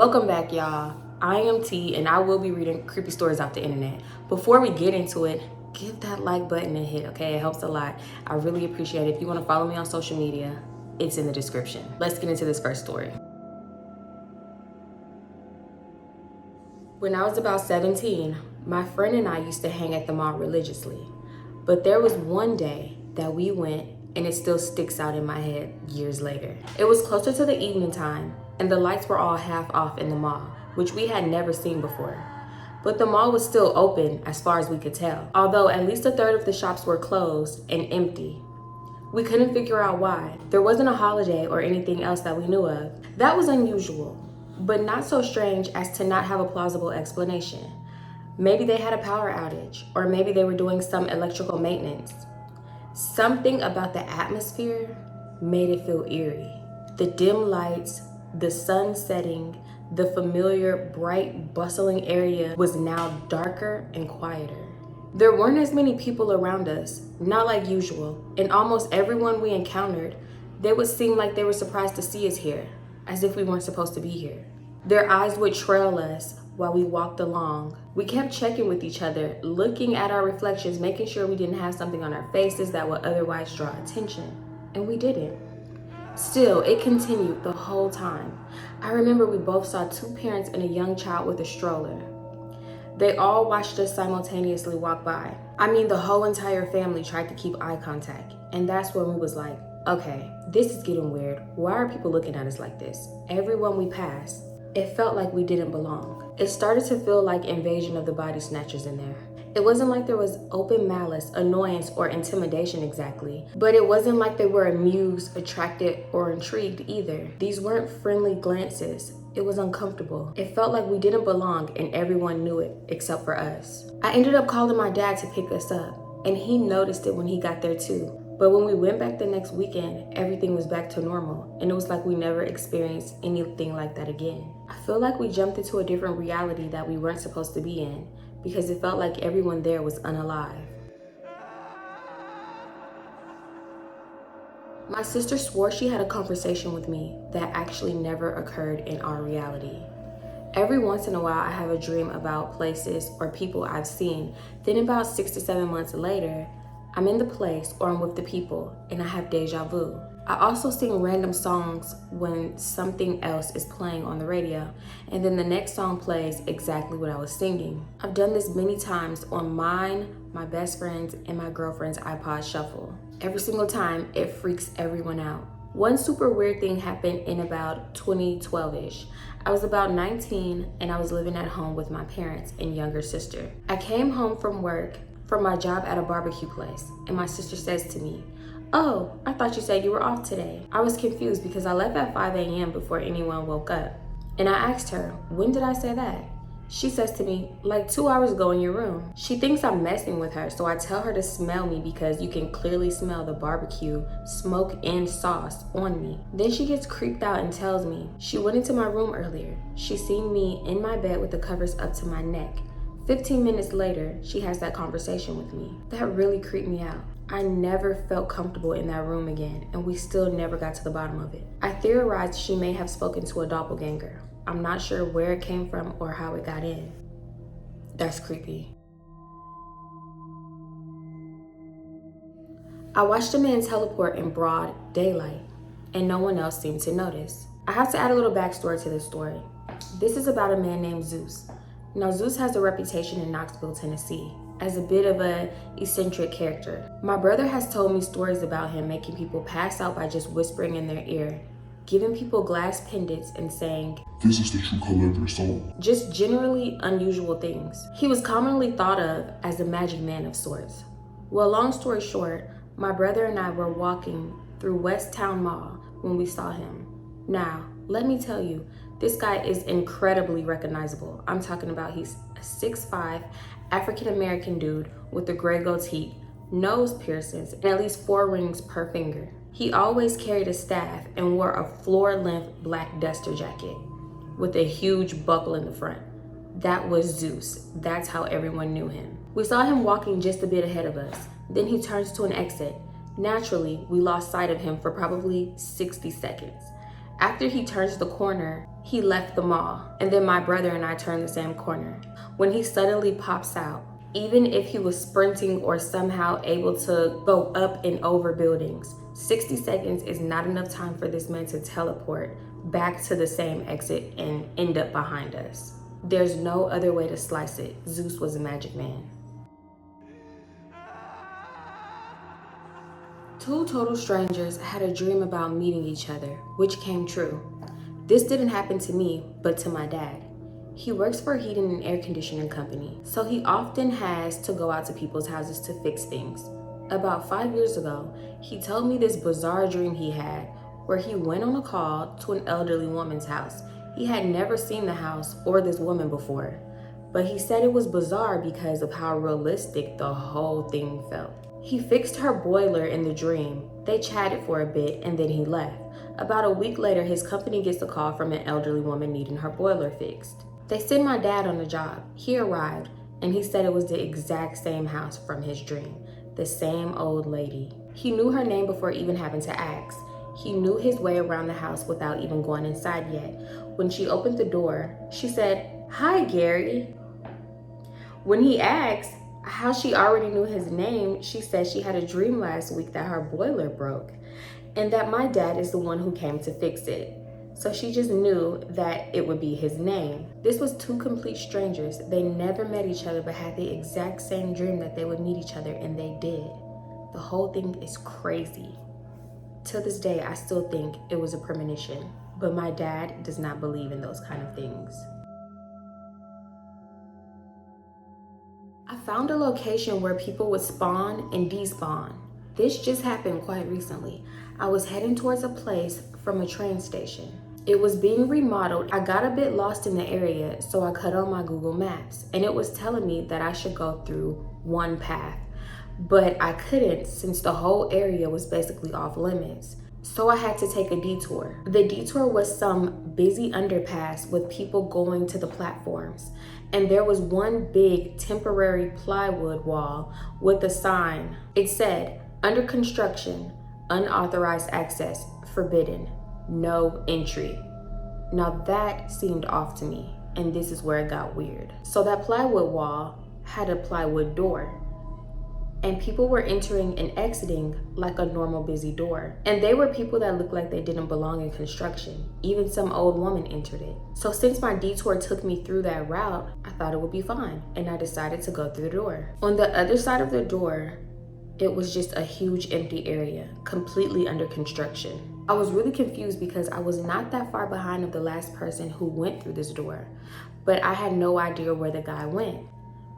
Welcome back, y'all. I am T, and I will be reading creepy stories off the internet. Before we get into it, give that like button a hit, okay? It helps a lot. I really appreciate it. If you want to follow me on social media, it's in the description. Let's get into this first story. When I was about 17, my friend and I used to hang at the mall religiously. But there was one day that we went, and it still sticks out in my head years later. It was closer to the evening time, and the lights were all half off in the mall, which we had never seen before. But the mall was still open as far as we could tell, although at least a third of the shops were closed and empty. We couldn't figure out why. There wasn't a holiday or anything else that we knew of. That was unusual, but not so strange as to not have a plausible explanation. Maybe they had a power outage, or maybe they were doing some electrical maintenance. Something about the atmosphere made it feel eerie. The dim lights, the sun setting, the familiar, bright, bustling area was now darker and quieter. There weren't as many people around us, not like usual, and almost everyone we encountered, they would seem like they were surprised to see us here, as if we weren't supposed to be here. Their eyes would trail us while we walked along. We kept checking with each other, looking at our reflections, making sure we didn't have something on our faces that would otherwise draw attention, and we didn't. Still, it continued the whole time. I remember we both saw two parents and a young child with a stroller. They all watched us simultaneously walk by. I mean, the whole entire family tried to keep eye contact, and that's when we was like, okay, this is getting weird. Why are people looking at us like this? Everyone we passed, it felt like we didn't belong. It started to feel like Invasion of the Body Snatchers in there. It wasn't like there was open malice, annoyance, or intimidation exactly, but it wasn't like they were amused, attracted, or intrigued either. These weren't friendly glances. It was uncomfortable. It felt like we didn't belong and everyone knew it except for us. I ended up calling my dad to pick us up, and he noticed it when he got there too. But when we went back the next weekend, everything was back to normal, and it was like we never experienced anything like that again. I feel like we jumped into a different reality that we weren't supposed to be in, because it felt like everyone there was unalive. My sister swore she had a conversation with me that actually never occurred in our reality. Every once in a while, I have a dream about places or people I've seen. Then about 6 to 7 months later, I'm in the place or I'm with the people and I have deja vu. I also sing random songs when something else is playing on the radio, and then the next song plays exactly what I was singing. I've done this many times on mine, my best friend's, and my girlfriend's iPod shuffle. Every single time, it freaks everyone out. One super weird thing happened in about 2012-ish. I was about 19 and I was living at home with my parents and younger sister. I came home from work from my job at a barbecue place, and my sister says to me, "Oh, I thought you said you were off today." I was confused because I left at 5 a.m. before anyone woke up. And I asked her, "When did I say that?" She says to me, "Like 2 hours ago in your room." She thinks I'm messing with her, so I tell her to smell me because you can clearly smell the barbecue, smoke, and sauce on me. Then she gets creeped out and tells me she went into my room earlier. She seen me in my bed with the covers up to my neck. 15 minutes later, she has that conversation with me. That really creeped me out. I never felt comfortable in that room again, and we still never got to the bottom of it. I theorized she may have spoken to a doppelganger. I'm not sure where it came from or how it got in. That's creepy. I watched a man teleport in broad daylight, and no one else seemed to notice. I have to add a little backstory to this story. This is about a man named Zeus. Now, Zeus has a reputation in Knoxville, Tennessee, as a bit of an eccentric character. My brother has told me stories about him making people pass out by just whispering in their ear, giving people glass pendants and saying, "This is the true color of your soul." Just generally unusual things. He was commonly thought of as a magic man of sorts. Well, long story short, my brother and I were walking through West Town Mall when we saw him. Now, let me tell you, this guy is incredibly recognizable. I'm talking about he's a 6'5" African-American dude with a gray goatee, nose piercings, and at least 4 rings per finger. He always carried a staff and wore a floor-length black duster jacket with a huge buckle in the front. That was Zeus. That's how everyone knew him. We saw him walking just a bit ahead of us. Then he turns to an exit. Naturally, we lost sight of him for probably 60 seconds. After he turns the corner, he left the mall, and then my brother and I turned the same corner. When he suddenly pops out, even if he was sprinting or somehow able to go up and over buildings, 60 seconds is not enough time for this man to teleport back to the same exit and end up behind us. There's no other way to slice it. Zeus was a magic man. Two total strangers had a dream about meeting each other, which came true. This didn't happen to me, but to my dad. He works for a heating and air conditioning company, so he often has to go out to people's houses to fix things. About 5 years ago, he told me this bizarre dream he had where he went on a call to an elderly woman's house. He had never seen the house or this woman before, but he said it was bizarre because of how realistic the whole thing felt. He fixed her boiler in the dream. They chatted for a bit and then he left. About a week later, his company gets a call from an elderly woman needing her boiler fixed. They sent my dad on the job. He arrived and he said it was the exact same house from his dream, the same old lady. He knew her name before even having to ask. He knew his way around the house without even going inside yet. When she opened the door, she said, "Hi, Gary." When he asked how she already knew his name, she said she had a dream last week that her boiler broke and that my dad is the one who came to fix it. So she just knew that it would be his name. This was two complete strangers. They never met each other but had the exact same dream that they would meet each other, and they did. The whole thing is crazy. To this day, I still think it was a premonition, but my dad does not believe in those kind of things. I found a location where people would spawn and despawn. This just happened quite recently. I was heading towards a place from a train station. It was being remodeled. I got a bit lost in the area, so I cut on my Google Maps, and it was telling me that I should go through one path. But I couldn't since the whole area was basically off limits. So I had to take a detour. The detour was some busy underpass with people going to the platforms. And there was one big temporary plywood wall with a sign. It said, "Under construction, unauthorized access, forbidden, no entry." Now that seemed off to me, and this is where it got weird. So that plywood wall had a plywood door, and people were entering and exiting like a normal busy door. And they were people that looked like they didn't belong in construction. Even some old woman entered it. So since my detour took me through that route, I thought it would be fine, and I decided to go through the door. On the other side of the door, it was just a huge empty area, completely under construction. I was really confused because I was not that far behind of the last person who went through this door, but I had no idea where the guy went.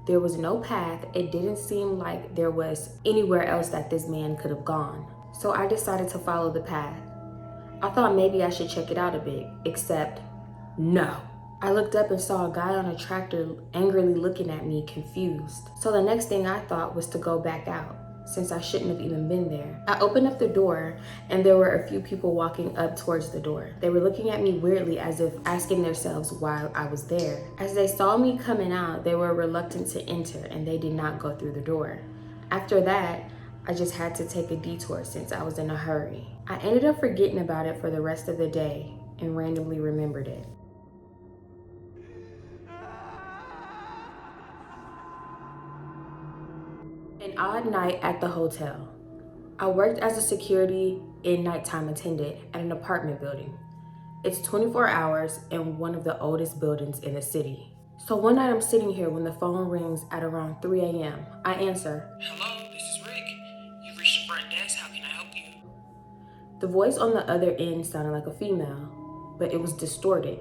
There was no path. It didn't seem like there was anywhere else that this man could have gone. So I decided to follow the path. I thought maybe I should check it out a bit, except no. I looked up and saw a guy on a tractor angrily looking at me, confused. So the next thing I thought was to go back out, since I shouldn't have even been there. I opened up the door and there were a few people walking up towards the door. They were looking at me weirdly as if asking themselves why I was there. As they saw me coming out, they were reluctant to enter and they did not go through the door. After that, I just had to take a detour since I was in a hurry. I ended up forgetting about it for the rest of the day and randomly remembered it. An odd night at the hotel. I worked as a security and nighttime attendant at an apartment building. It's 24 hours and one of the oldest buildings in the city. So one night I'm sitting here when the phone rings at around 3 a.m. I answer. "Hello, this is Rick. You've reached the front desk. How can I help you?" The voice on the other end sounded like a female, but it was distorted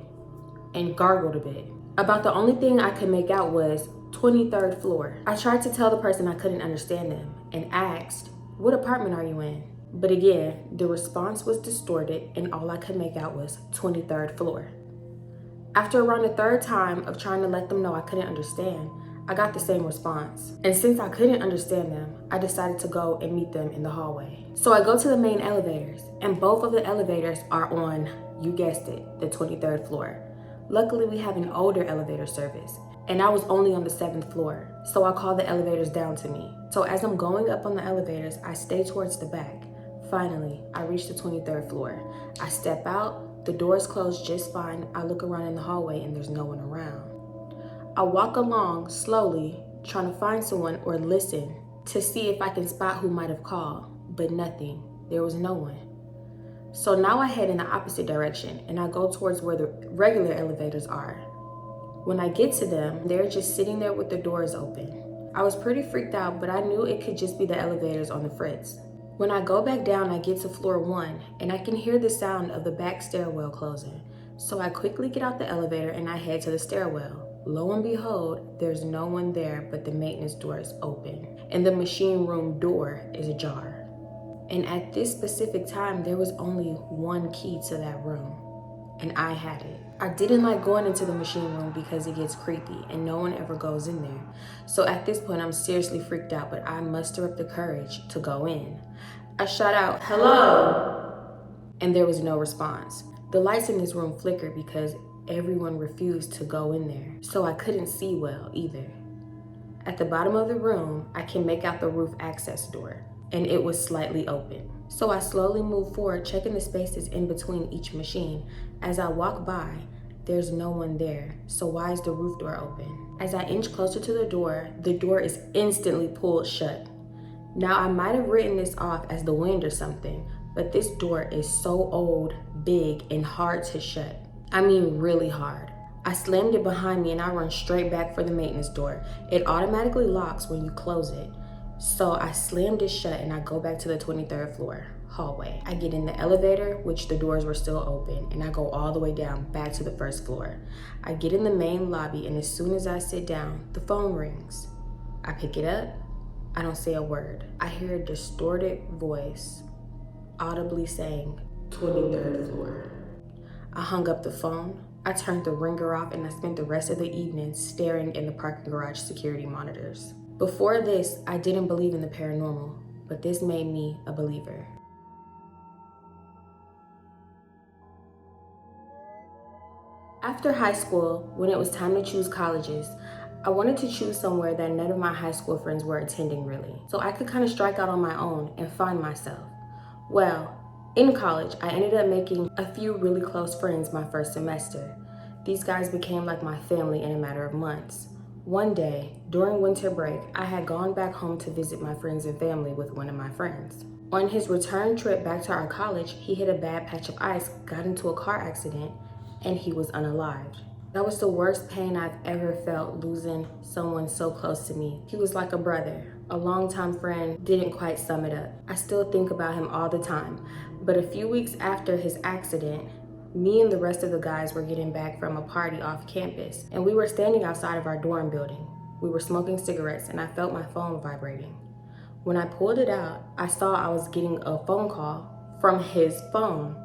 and gargled a bit. About the only thing I could make out was 23rd floor. I tried to tell the person I couldn't understand them and asked, "What apartment are you in?" But again, the response was distorted and all I could make out was 23rd floor. After around the third time of trying to let them know I couldn't understand, I got the same response. And since I couldn't understand them, I decided to go and meet them in the hallway. So I go to the main elevators, and both of the elevators are on, you guessed it, the 23rd floor. Luckily, we have an older elevator service, and I was only on the 7th floor, so I called the elevators down to me. So as I'm going up on the elevators, I stay towards the back. Finally, I reach the 23rd floor. I step out, The doors closed just fine. I look around in the hallway and there's no one around. I walk along slowly, trying to find someone or listen to see if I can spot who might have called, but nothing. There was no one. So now I head in the opposite direction and I go towards where the regular elevators are. When I get to them, they're just sitting there with the doors open. I was pretty freaked out, but I knew it could just be the elevators on the fritz. When I go back down, I get to floor 1 and I can hear the sound of the back stairwell closing. So I quickly get out the elevator and I head to the stairwell. Lo and behold, there's no one there, but the maintenance door is open and the machine room door is ajar. And at this specific time, there was only one key to that room, and I had it. I didn't like going into the machine room because it gets creepy and no one ever goes in there. So at this point, I'm seriously freaked out, but I muster up the courage to go in. I shout out, "Hello," and there was no response. The lights in this room flickered because everyone refused to go in there, so I couldn't see well either. At the bottom of the room, I can make out the roof access door, and it was slightly open. So I slowly move forward, checking the spaces in between each machine. As I walk by, there's no one there, so why is the roof door open? As I inch closer to the door is instantly pulled shut. Now I might have written this off as the wind or something, but this door is so old, big, and hard to shut. I mean really hard. I slammed it behind me and I run straight back for the maintenance door. It automatically locks when you close it. So I slammed it shut and I go back to the 23rd floor hallway. I get in the elevator, which the doors were still open, and I go all the way down back to the first floor. I get in the main lobby and as soon as I sit down, the phone rings. I pick it up. I don't say a word. I hear a distorted voice audibly saying, 23rd floor. I hung up the phone. I turned the ringer off and I spent the rest of the evening staring in the parking garage security monitors. Before this, I didn't believe in the paranormal, but this made me a believer. After high school, when it was time to choose colleges, I wanted to choose somewhere that none of my high school friends were attending really, so I could kind of strike out on my own and find myself. Well, in college, I ended up making a few really close friends my first semester. These guys became like my family in a matter of months. One day, during winter break, I had gone back home to visit my friends and family with one of my friends. On his return trip back to our college, he hit a bad patch of ice, got into a car accident, and he was unalived. That was the worst pain I've ever felt, losing someone so close to me. He was like a brother. A longtime friend didn't quite sum it up. I still think about him all the time. But a few weeks after his accident, me and the rest of the guys were getting back from a party off campus, and we were standing outside of our dorm building. We were smoking cigarettes, and I felt my phone vibrating. When I pulled it out, I saw I was getting a phone call from his phone.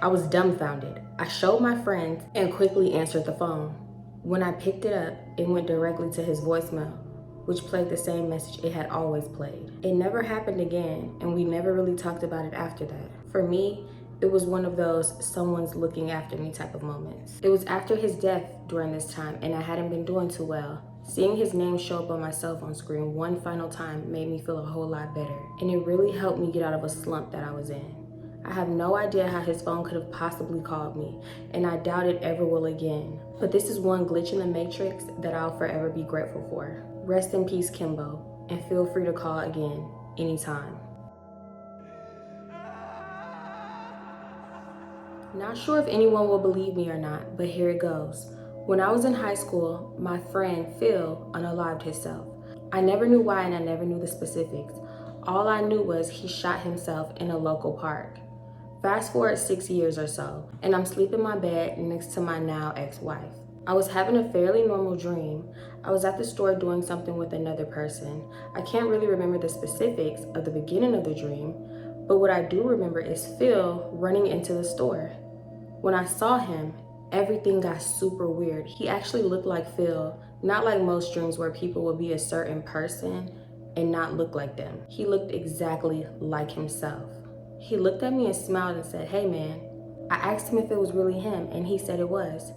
I was dumbfounded. I showed my friend and quickly answered the phone. When I picked it up, it went directly to his voicemail, which played the same message it had always played. It never happened again, and we never really talked about it after that. For me, it was one of those someone's looking after me type of moments. It was after his death during this time, and I hadn't been doing too well. Seeing his name show up on my cell phone screen one final time made me feel a whole lot better, and it really helped me get out of a slump that I was in. I have no idea how his phone could have possibly called me, and I doubt it ever will again. But this is one glitch in the matrix that I'll forever be grateful for. Rest in peace, Kimbo, and feel free to call again anytime. Not sure if anyone will believe me or not, but here it goes. When I was in high school, my friend Phil unalived himself. I never knew why and I never knew the specifics. All I knew was he shot himself in a local park. Fast forward 6 years or so, and I'm sleeping in my bed next to my now ex-wife. I was having a fairly normal dream. I was at the store doing something with another person. I can't really remember the specifics of the beginning of the dream, but what I do remember is Phil running into the store. When I saw him, everything got super weird. He actually looked like Phil, not like most dreams where people would be a certain person and not look like them. He looked exactly like himself. He looked at me and smiled and said, "Hey man." I asked him if it was really him, and he said it was.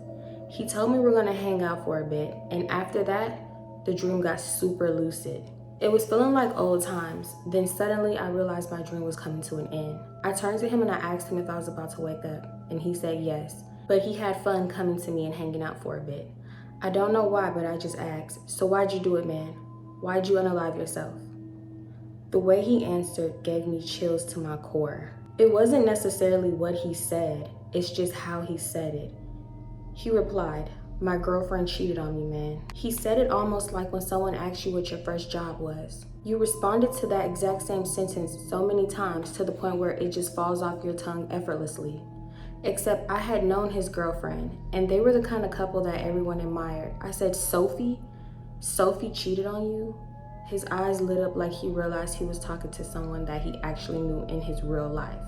He told me we're gonna hang out for a bit, and after that, the dream got super lucid. It was feeling like old times. Then suddenly I realized my dream was coming to an end. I turned to him and I asked him if I was about to wake up, And he said yes, but he had fun coming to me and hanging out for a bit. I don't know why, but I just asked, so why'd you do it, man? Why'd you unalive yourself? The way he answered gave me chills to my core. It wasn't necessarily what he said, it's just how he said it. He replied, my girlfriend cheated on me, man. He said it almost like when someone asks you what your first job was. You responded to that exact same sentence so many times to the point where it just falls off your tongue effortlessly. Except I had known his girlfriend, and they were the kind of couple that everyone admired. I said, Sophie? Sophie cheated on you? His eyes lit up like he realized he was talking to someone that he actually knew in his real life.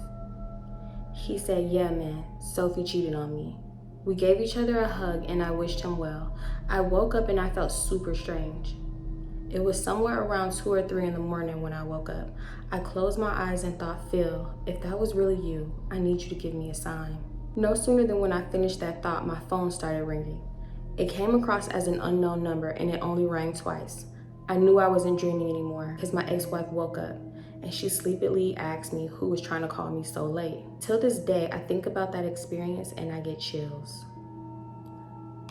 He said, yeah, man, Sophie cheated on me. We gave each other a hug and I wished him well. I woke up and I felt super strange. It was somewhere around 2 or 3 in the morning when I woke up. I closed my eyes and thought, Phil, if that was really you, I need you to give me a sign. No sooner than when I finished that thought, my phone started ringing. It came across as an unknown number and it only rang twice. I knew I wasn't dreaming anymore because my ex-wife woke up and she sleepily asked me who was trying to call me so late. Till this day, I think about that experience and I get chills.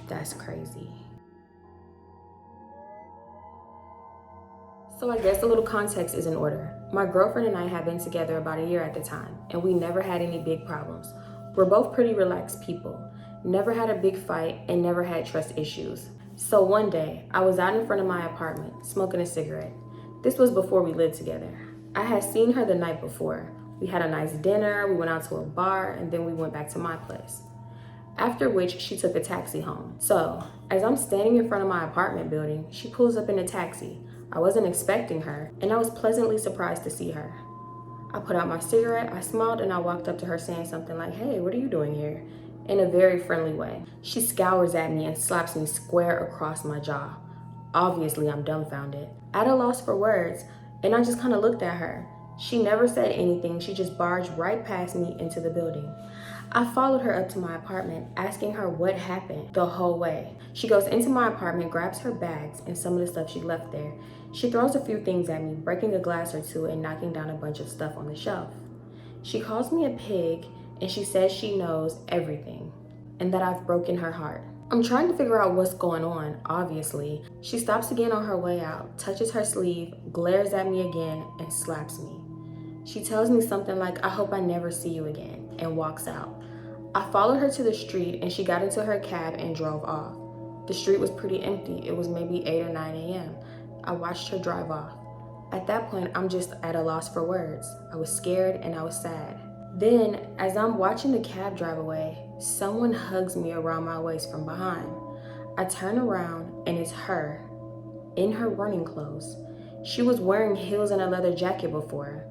That's crazy. So I guess a little context is in order. My girlfriend and I had been together about a year at the time, and we never had any big problems. We're both pretty relaxed people, never had a big fight, and never had trust issues. So one day, I was out in front of my apartment, smoking a cigarette. This was before we lived together. I had seen her the night before. We had a nice dinner, we went out to a bar, and then we went back to my place. After which, she took a taxi home. So, as I'm standing in front of my apartment building, she pulls up in a taxi. I wasn't expecting her, and I was pleasantly surprised to see her. I put out my cigarette, I smiled, and I walked up to her saying something like, hey, what are you doing here? In a very friendly way. She scours at me and slaps me square across my jaw. Obviously, I'm dumbfounded, at a loss for words, and I just kind of looked at her. She never said anything, she just barged right past me into the building. I followed her up to my apartment, asking her what happened the whole way. She goes into my apartment, grabs her bags and some of the stuff she left there. She throws a few things at me, breaking a glass or two and knocking down a bunch of stuff on the shelf. She calls me a pig and she says she knows everything and that I've broken her heart. I'm trying to figure out what's going on, obviously. She stops again on her way out, touches her sleeve, glares at me again, and slaps me. She tells me something like, I hope I never see you again, and walks out. I followed her to the street and she got into her cab and drove off. The street was pretty empty. It was maybe 8 or 9 a.m. I watched her drive off. At that point, I'm just at a loss for words. I was scared and I was sad. Then, as I'm watching the cab drive away, someone hugs me around my waist from behind. I turn around and it's her, in her running clothes. She was wearing heels and a leather jacket before.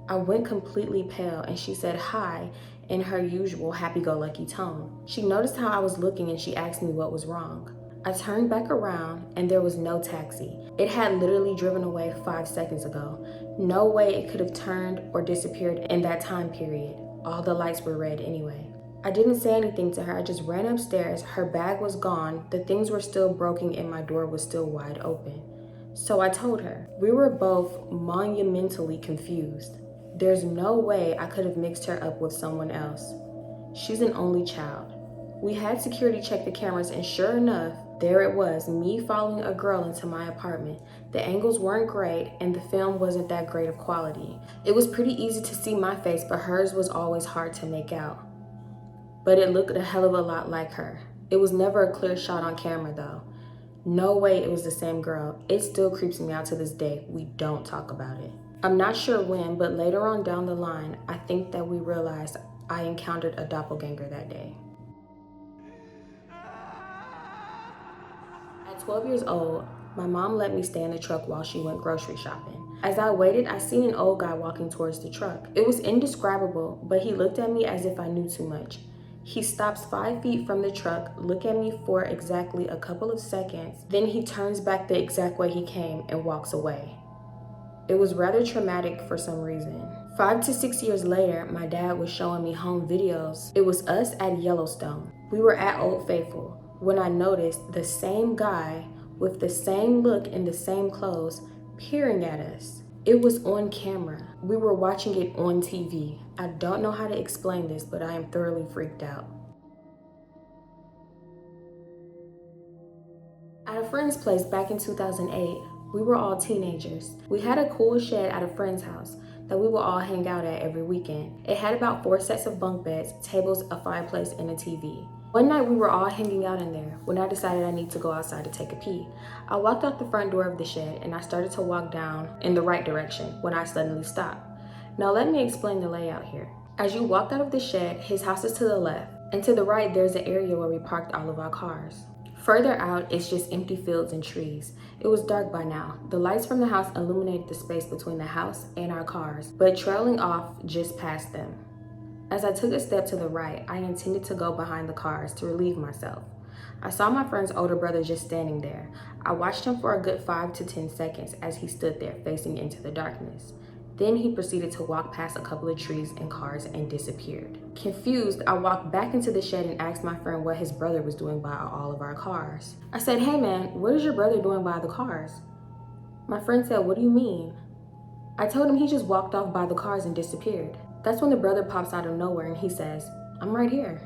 I went completely pale and she said hi in her usual happy-go-lucky tone. She noticed how I was looking and she asked me what was wrong. I turned back around and there was no taxi. It had literally driven away 5 seconds ago. No way it could have turned or disappeared in that time period. All the lights were red anyway. I didn't say anything to her. I just ran upstairs. Her bag was gone. The things were still broken and my door was still wide open. So I told her. We were both monumentally confused. There's no way I could have mixed her up with someone else. She's an only child. We had security check the cameras and sure enough, there it was, me following a girl into my apartment. The angles weren't great and the film wasn't that great of quality. It was pretty easy to see my face, but hers was always hard to make out. But it looked a hell of a lot like her. It was never a clear shot on camera though. No way it was the same girl. It still creeps me out to this day. We don't talk about it. I'm not sure when, but later on down the line, I think that we realized I encountered a doppelganger that day. At 12 years old, my mom let me stay in the truck while she went grocery shopping. As I waited, I seen an old guy walking towards the truck. It was indescribable, but he looked at me as if I knew too much. He stops 5 feet from the truck, look at me for exactly a couple of seconds, then he turns back the exact way he came and walks away. It was rather traumatic for some reason. 5 to 6 years later, my dad was showing me home videos. It was us at Yellowstone. We were at Old Faithful when I noticed the same guy with the same look and the same clothes peering at us. It was on camera. We were watching it on TV. I don't know how to explain this, but I am thoroughly freaked out. At a friend's place back in 2008, we were all teenagers. We had a cool shed at a friend's house that we would all hang out at every weekend. It had about 4 sets of bunk beds, tables, a fireplace, and a TV. One night we were all hanging out in there when I decided I need to go outside to take a pee. I walked out the front door of the shed and I started to walk down in the right direction when I suddenly stopped. Now let me explain the layout here. As you walked out of the shed, his house is to the left, and to the right there's an area where we parked all of our cars. Further out, it's just empty fields and trees. It was dark by now. The lights from the house illuminated the space between the house and our cars, but trailing off just past them. As I took a step to the right, I intended to go behind the cars to relieve myself. I saw my friend's older brother just standing there. I watched him for a good 5 to 10 seconds as he stood there facing into the darkness. Then he proceeded to walk past a couple of trees and cars and disappeared. Confused, I walked back into the shed and asked my friend what his brother was doing by all of our cars. I said, "Hey man, what is your brother doing by the cars?" My friend said, "What do you mean?" I told him he just walked off by the cars and disappeared. That's when the brother pops out of nowhere and he says, "I'm right here."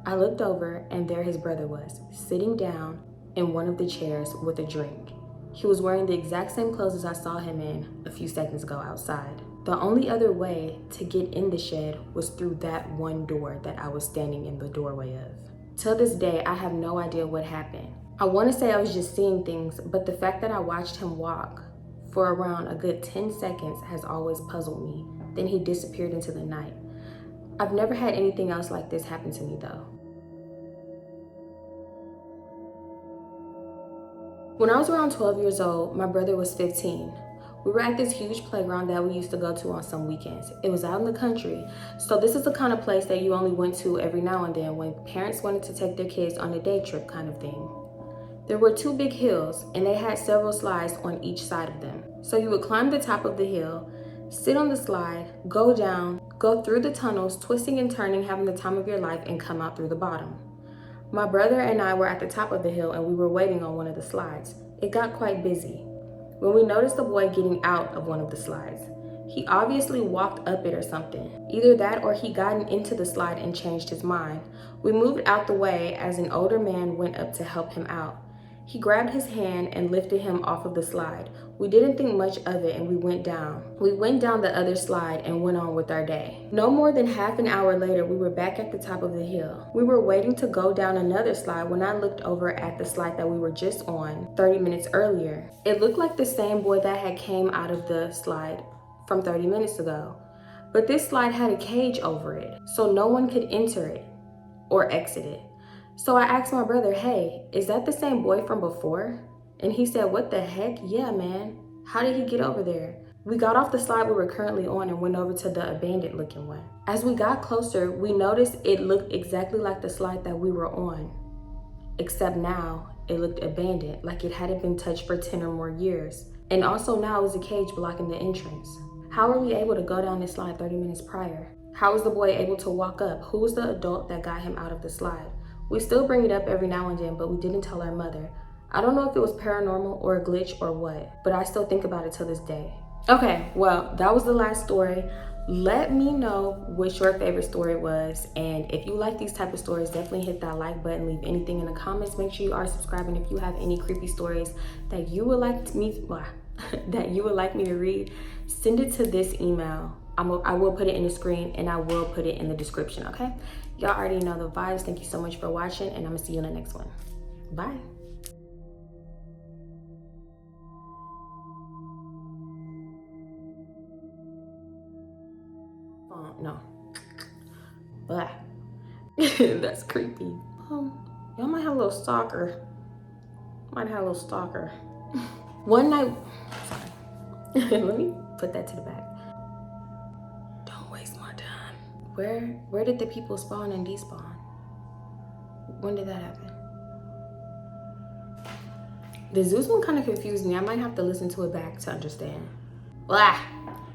I looked over and there his brother was, sitting down in one of the chairs with a drink. He was wearing the exact same clothes as I saw him in a few seconds ago outside. The only other way to get in the shed was through that one door that I was standing in the doorway of. Till this day, I have no idea what happened. I want to say I was just seeing things, but the fact that I watched him walk for around a good 10 seconds has always puzzled me. Then he disappeared into the night. I've never had anything else like this happen to me though. When I was around 12 years old, my brother was 15. We were at this huge playground that we used to go to on some weekends. It was out in the country, so this is the kind of place that you only went to every now and then when parents wanted to take their kids on a day trip kind of thing. There were 2 big hills, and they had several slides on each side of them. So you would climb the top of the hill, sit on the slide, go down, go through the tunnels, twisting and turning, having the time of your life, and come out through the bottom. My brother and I were at the top of the hill and we were waiting on one of the slides. It got quite busy when we noticed the boy getting out of one of the slides. He obviously walked up it or something. Either that or he gotten into the slide and changed his mind. We moved out the way as an older man went up to help him out. He grabbed his hand and lifted him off of the slide. We didn't think much of it and we went down. We went down the other slide and went on with our day. No more than half an hour later, we were back at the top of the hill. We were waiting to go down another slide when I looked over at the slide that we were just on 30 minutes earlier. It looked like the same boy that had came out of the slide from 30 minutes ago. But this slide had a cage over it, so no one could enter it or exit it. So I asked my brother, "Hey, is that the same boy from before?" And he said, "What the heck? Yeah, man. How did he get over there?" We got off the slide we were currently on and went over to the abandoned looking one. As we got closer, we noticed it looked exactly like the slide that we were on, except now it looked abandoned, like it hadn't been touched for 10 or more years. And also now it was a cage blocking the entrance. How were we able to go down this slide 30 minutes prior? How was the boy able to walk up? Who was the adult that got him out of the slide? We still bring it up every now and then, but we didn't tell our mother. I don't know if it was paranormal or a glitch or what, but I still think about it to this day. Okay, well, that was the last story. Let me know what your favorite story was, and if you like these type of stories, definitely hit that like button, leave anything in the comments. Make sure you are subscribing. If you have any creepy stories that you would like me to read, send it to this email. I will put it in the screen and I will put it in the description, okay? Y'all already know the vibes. Thank you so much for watching, and I'm gonna see you in the next one. Bye. Oh, no. Blah. That's creepy. Y'all might have a little stalker. One night, sorry. Let me put that to the back. Don't waste my time. Where did the people spawn and despawn? When did that happen? The Zeus one kind of confused me. I might have to listen to it back to understand. Blah.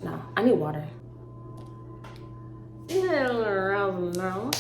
No, I need water. Yeah, no.